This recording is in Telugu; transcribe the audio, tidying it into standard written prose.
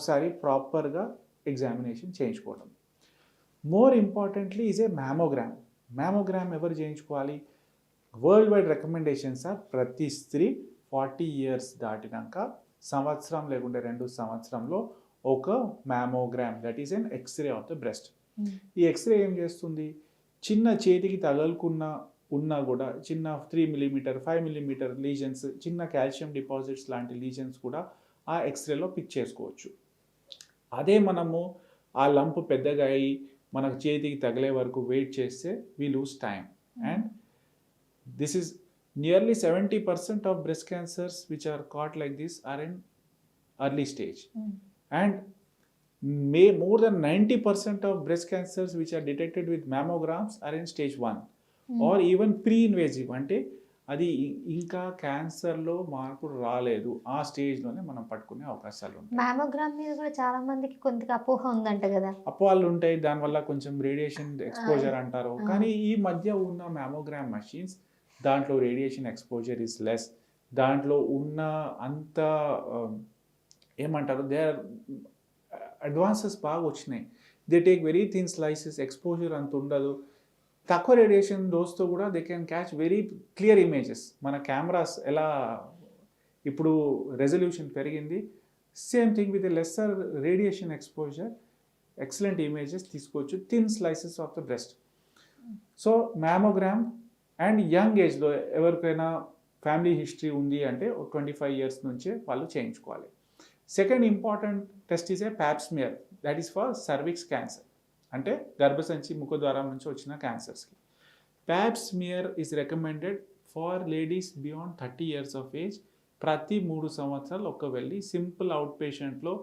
ఒకసారి ప్రాపర్గా ఎగ్జామినేషన్ చేయించుకోవడం. More importantly is a mammogram. Mammogram ఎవరు చేయించుకోవాలి? వరల్డ్ వైడ్ రికమెండేషన్స్ ఆర్ ప్రతి స్త్రీ 40 years దాటినాక సంవత్సరం లేకుంటే 2 సంవత్సరంలో ఒక mammogram, that is an x ray of the breast. ఈ ఎక్స్రే ఏం చేస్తుంది? చిన్న చేతికి తగలుకున్న ఉన్నా కూడా చిన్న 3 mm 5 mm లీజన్స్, చిన్న కాల్షియం డిపాజిట్స్ లాంటి లీజన్స్ కూడా ఆ ఎక్స్రేలో పిక్ చేసుకోవచ్చు. అదే మనము ఆ లంప్ పెద్దగా అయ్యి మనకు చేతికి తగిలే వరకు వెయిట్ చేస్తే we lose time. And this is nearly 70% of breast cancers which are caught like this are in early stage. And more than 90% of breast cancers which are detected with mammograms are in stage 1 or even pre-invasive. అంటే అది ఇంకా క్యాన్సర్లో మార్పు రాలేదు, ఆ స్టేజ్లోనే మనం పట్టుకునే అవకాశాలు ఉంటాయి. మ్యామోగ్రామ్ మీద కూడా చాలా మందికి కొంత అపోహ ఉందంట కదా. అపోహలు ఉంటాయి, దానివల్ల కొంచెం రేడియేషన్ ఎక్స్పోజర్ అంటారు. కానీ ఈ మధ్య ఉన్న మ్యామోగ్రామ్ మషీన్స్ దాంట్లో రేడియేషన్ ఎక్స్పోజర్ ఇస్ లెస్. దాంట్లో ఉన్న అంత ఏమంటారు, దే ఆర్ అడ్వాన్సెస్ బాగా వచ్చినాయి. They take very thin slices, exposure అంత ఉండదు. తక్కువ రేడియేషన్ డోస్తో కూడా they can catch very clear images. మన కెమెరాస్ ఎలా ఇప్పుడు రెజల్యూషన్ పెరిగింది, same thing with lesser radiation exposure excellent images తీసుకోవచ్చు, thin slices of the breast. So mammogram and young ఏజ్లో ఎవరికైనా ఫ్యామిలీ హిస్టరీ ఉంది అంటే 25 years నుంచే వాళ్ళు చేయించుకోవాలి. Second important test is a pap smear, that is for cervix cancer, అంటే గర్భసంచి ముఖద్వారం నుంచి వచ్చిన క్యాన్సర్స్కి. Pap smear is recommended for ladies beyond 30 years of age. ప్రతి 3 సంవత్సరాలు వెళ్ళి సింపుల్ అవుట్ పేషెంట్లో